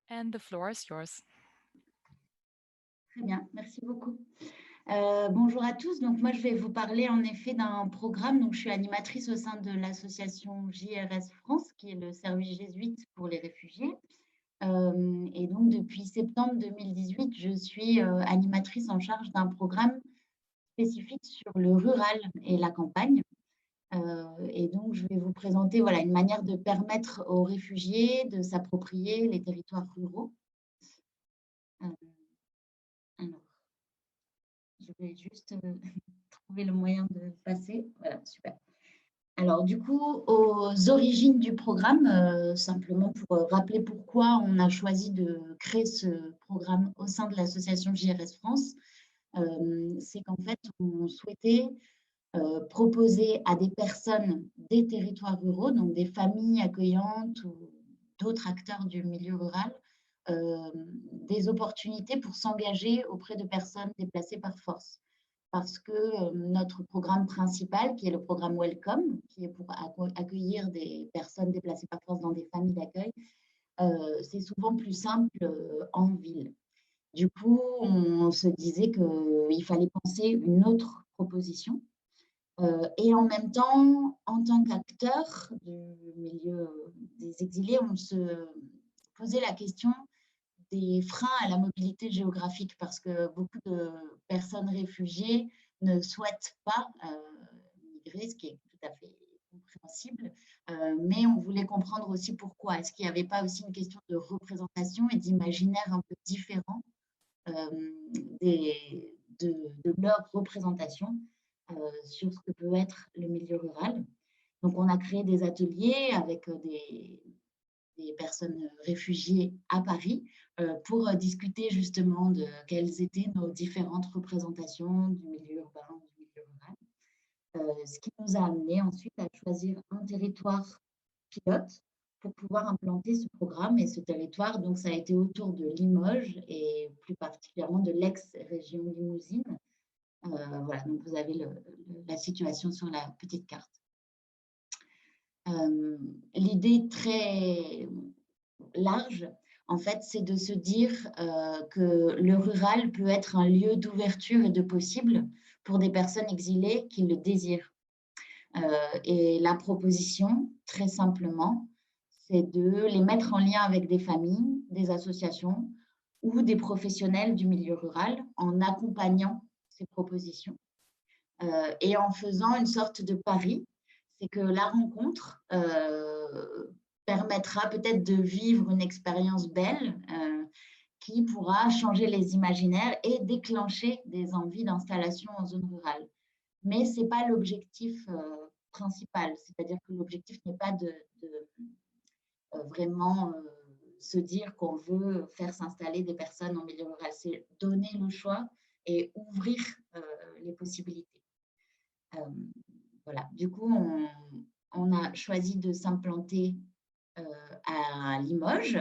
And the floor is yours. Très bien, merci beaucoup. Bonjour à tous. Donc, moi, je vais vous parler en effet d'un programme. Donc, je suis animatrice au sein de l'association JRS France, qui est le service jésuite pour les réfugiés. Et donc, depuis septembre 2018, je suis animatrice en charge d'un programme spécifique sur le rural et la campagne. Et donc, je vais vous présenter voilà, une manière de permettre aux réfugiés de s'approprier les territoires ruraux. Euh, alors, je vais juste trouver le moyen de passer. Voilà, super. Alors, du coup, aux origines du programme, simplement pour rappeler pourquoi on a choisi de créer ce programme au sein de l'association JRS France, c'est qu'en fait, on souhaitait proposer à des personnes des territoires ruraux, donc des familles accueillantes ou d'autres acteurs du milieu rural, des opportunités pour s'engager auprès de personnes déplacées par force. Parce que notre programme principal, qui est le programme Welcome, qui est pour accueillir des personnes déplacées par force dans des familles d'accueil, c'est souvent plus simple en ville. Du coup, on se disait qu'il fallait penser une autre proposition. Et en même temps, en tant qu'acteur du milieu des exilés, on se posait la question des freins à la mobilité géographique parce que beaucoup de personnes réfugiées ne souhaitent pas migrer, ce qui est tout à fait compréhensible, mais on voulait comprendre aussi pourquoi. Est-ce qu'il n'y avait pas aussi une question de représentation et d'imaginaire un peu différent de leur représentation sur ce que peut être le milieu rural. Donc, on a créé des ateliers avec des personnes réfugiées à Paris pour discuter justement de quelles étaient nos différentes représentations du milieu urbain, du milieu rural. Ce qui nous a amené ensuite à choisir un territoire pilote pour pouvoir implanter ce programme. Et ce territoire, donc, ça a été autour de Limoges et plus particulièrement de l'ex-région Limousine. Voilà, donc vous avez la situation sur la petite carte. L'idée très large, en fait, c'est de se dire que le rural peut être un lieu d'ouverture et de possible pour des personnes exilées qui le désirent. Et la proposition, très simplement, c'est de les mettre en lien avec des familles, des associations ou des professionnels du milieu rural en accompagnant ces propositions et en faisant une sorte de pari. C'est que la rencontre permettra peut-être de vivre une expérience belle qui pourra changer les imaginaires et déclencher des envies d'installation en zone rurale. Mais ce n'est pas l'objectif principal, c'est-à-dire que l'objectif n'est pas de vraiment se dire qu'on veut faire s'installer des personnes en milieu rural, c'est donner le choix et ouvrir les possibilités. Voilà. Du coup, on a choisi de s'implanter à Limoges.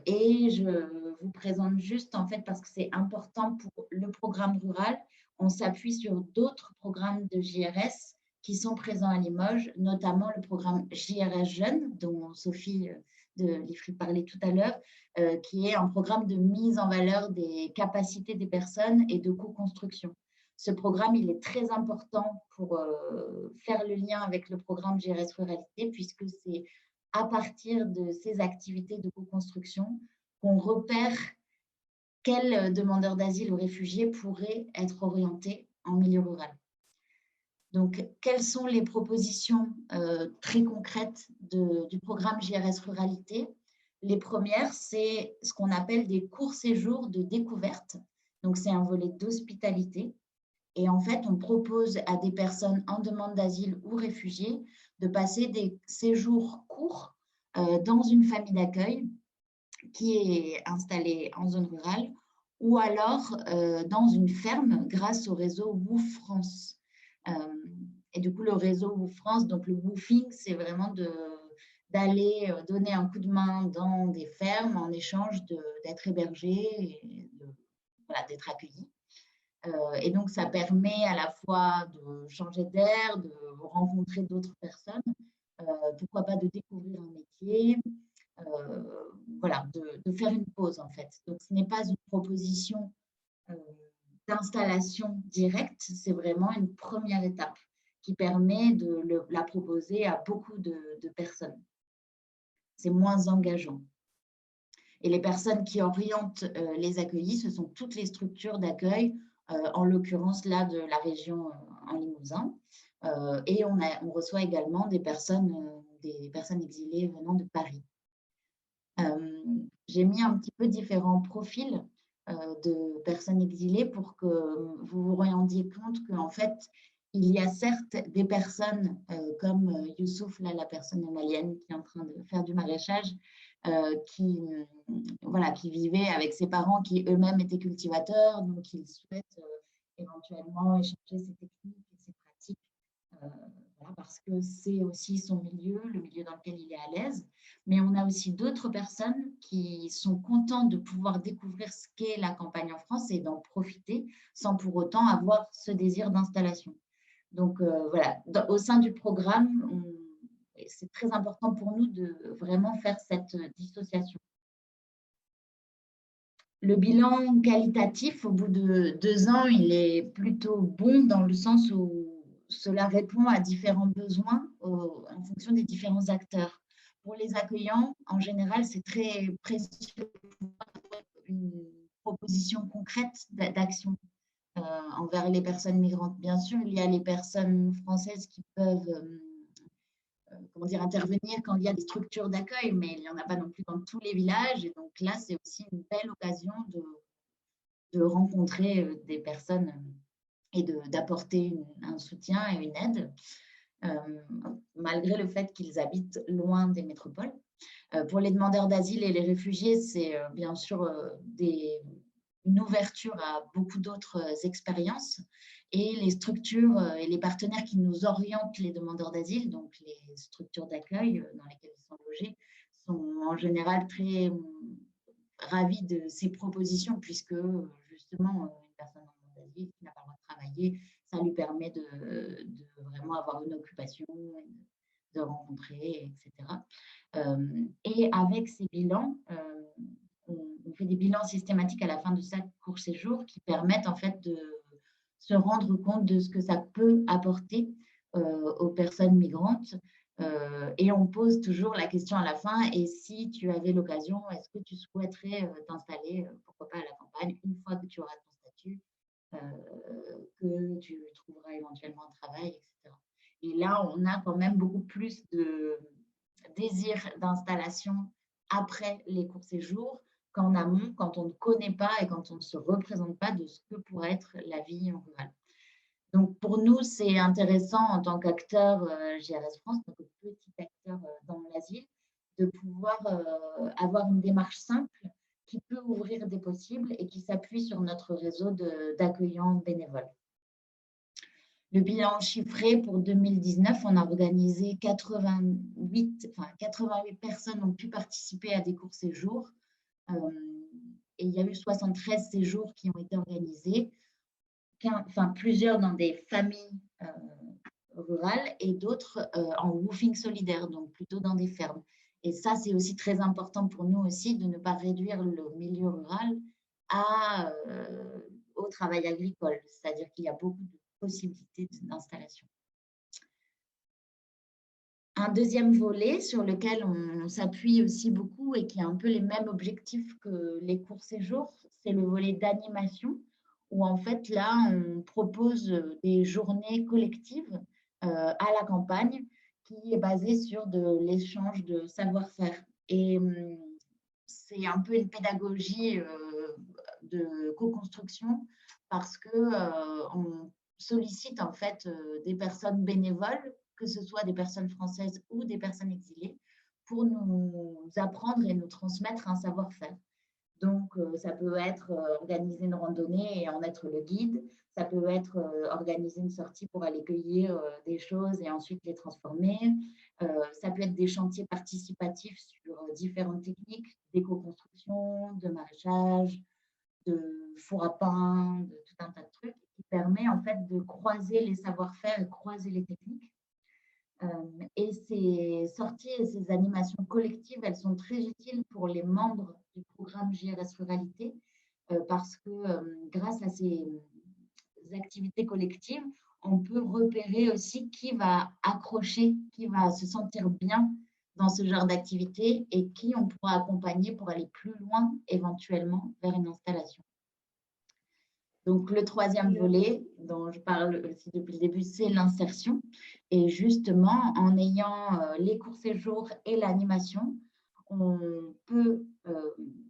Et je vous présente juste, en fait, parce que c'est important pour le programme rural, on s'appuie sur d'autres programmes de JRS qui sont présents à Limoges, notamment le programme JRS Jeunes, dont Sophie de l'IFRI parlait tout à l'heure, qui est un programme de mise en valeur des capacités des personnes et de co-construction. Ce programme, il est très important pour faire le lien avec le programme JRS Ruralité, puisque c'est à partir de ces activités de co-construction qu'on repère quels demandeurs d'asile ou réfugiés pourraient être orientés en milieu rural. Donc, quelles sont les propositions très concrètes du programme JRS Ruralité? Les premières, c'est ce qu'on appelle des courts séjours de découverte. Donc, c'est un volet d'hospitalité. Et en fait, on propose à des personnes en demande d'asile ou réfugiés de passer des séjours courts dans une famille d'accueil qui est installée en zone rurale ou alors dans une ferme grâce au réseau WOO France. Et du coup, le réseau WOO France, donc le woofing, c'est vraiment d'aller donner un coup de main dans des fermes en échange d'être hébergé et voilà, d'être accueilli. Et donc, ça permet à la fois de changer d'air, de rencontrer d'autres personnes, pourquoi pas de découvrir un métier, voilà, de faire une pause en fait. Donc, ce n'est pas une proposition d'installation directe, c'est vraiment une première étape qui permet de la proposer à beaucoup de personnes. C'est moins engageant. Et les personnes qui orientent les accueillis, ce sont toutes les structures d'accueil, en l'occurrence là de la région en Limousin. Et on reçoit également des personnes exilées venant de Paris. J'ai mis un petit peu différents profils de personnes exilées pour que vous vous rendiez compte qu'en fait, il y a certes des personnes comme Youssouf, là, la personne malienne qui est en train de faire du maraîchage, voilà, qui vivait avec ses parents qui eux-mêmes étaient cultivateurs, donc ils souhaitent éventuellement échanger ses techniques et ses pratiques, voilà, parce que c'est aussi son milieu, le milieu dans lequel il est à l'aise. Mais on a aussi d'autres personnes qui sont contentes de pouvoir découvrir ce qu'est la campagne en France et d'en profiter sans pour autant avoir ce désir d'installation. Donc voilà, au sein du programme, c'est très important pour nous de vraiment faire cette dissociation. Le bilan qualitatif, au bout de 2 ans, il est plutôt bon dans le sens où cela répond à différents besoins en fonction des différents acteurs. Pour les accueillants, en général, c'est très précieux une proposition concrète d'action envers les personnes migrantes. Bien sûr, il y a les personnes françaises qui peuvent comment dire, intervenir quand il y a des structures d'accueil, mais il n'y en a pas non plus dans tous les villages. Et donc là, c'est aussi une belle occasion de rencontrer des personnes et d'apporter un soutien et une aide, malgré le fait qu'ils habitent loin des métropoles. Pour les demandeurs d'asile et les réfugiés, c'est bien sûr une ouverture à beaucoup d'autres expériences. Et les structures et les partenaires qui nous orientent les demandeurs d'asile, donc les structures d'accueil dans lesquelles ils sont logés, sont en général très ravis de ces propositions, puisque justement, une personne en demande d'asile qui n'a pas le droit de travailler, ça lui permet de vraiment avoir une occupation, de rencontrer, etc. Et avec ces bilans, on fait des bilans systématiques à la fin de chaque court séjour qui permettent en fait de se rendre compte de ce que ça peut apporter aux personnes migrantes. Et on pose toujours la question à la fin, et si tu avais l'occasion, est-ce que tu souhaiterais t'installer, pourquoi pas à la campagne, une fois que tu auras ton statut, que tu trouveras éventuellement un travail, etc. Et là, on a quand même beaucoup plus de désir d'installation après les courts séjours qu'en amont, quand on ne connaît pas et quand on ne se représente pas de ce que pourrait être la vie en rural. Donc, pour nous, c'est intéressant en tant qu'acteur JRS France, donc petit acteur dans l'asile, de pouvoir avoir une démarche simple qui peut ouvrir des possibles et qui s'appuie sur notre réseau d'accueillants bénévoles. Le bilan chiffré pour 2019, on a organisé 88 personnes ont pu participer à des courts séjours. Et il y a eu 73 séjours qui ont été organisés, plusieurs dans des familles rurales et d'autres en woofing solidaire, donc plutôt dans des fermes. Et ça, c'est aussi très important pour nous aussi de ne pas réduire le milieu rural au travail agricole, c'est-à-dire qu'il y a beaucoup de possibilités d'installation. Un deuxième volet sur lequel on s'appuie aussi beaucoup et qui a un peu les mêmes objectifs que les courts séjours, c'est le volet d'animation, où en fait là, on propose des journées collectives à la campagne qui est basée sur de l'échange de savoir-faire. Et c'est un peu une pédagogie de co-construction parce qu'on sollicite en fait des personnes bénévoles, que ce soit des personnes françaises ou des personnes exilées, pour nous apprendre et nous transmettre un savoir-faire. Donc, ça peut être organiser une randonnée et en être le guide. Ça peut être organiser une sortie pour aller cueillir des choses et ensuite les transformer. Ça peut être des chantiers participatifs sur différentes techniques d'éco-construction, de maraîchage, de four à pain, de tout un tas de trucs qui permet en fait de croiser les savoir-faire et croiser les techniques. Et ces sorties et ces animations collectives, elles sont très utiles pour les membres du programme JRS Ruralité parce que grâce à ces activités collectives, on peut repérer aussi qui va accrocher, qui va se sentir bien dans ce genre d'activité et qui on pourra accompagner pour aller plus loin éventuellement vers une installation. Donc, le troisième volet dont je parle aussi depuis le début, c'est l'insertion. Et justement, en ayant les courts-séjours et l'animation, on peut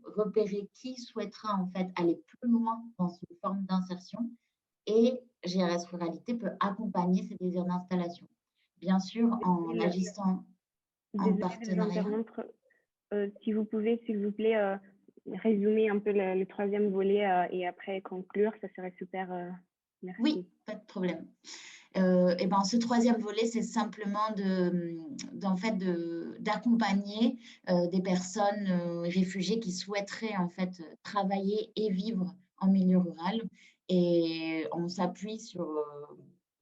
repérer qui souhaitera en fait aller plus loin dans une forme d'insertion et GRS Ruralité peut accompagner ces désirs d'installation. Bien sûr, en agissant en Désolée de vous partenariat. interrompre. Si vous pouvez, s'il vous plaît, résumer un peu le troisième volet et après conclure, ça serait super. Merci. Oui, pas de problème. Et ben, ce troisième volet, c'est simplement d'accompagner des personnes réfugiées qui souhaiteraient en fait travailler et vivre en milieu rural. Et on s'appuie sur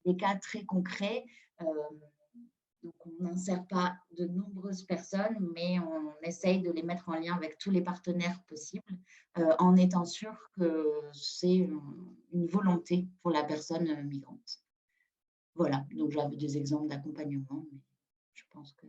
des cas très concrets. Donc, on n'insère pas de nombreuses personnes, mais on essaye de les mettre en lien avec tous les partenaires possibles, en étant sûr que c'est une volonté pour la personne migrante. Voilà, donc j'avais des exemples d'accompagnement, mais je pense que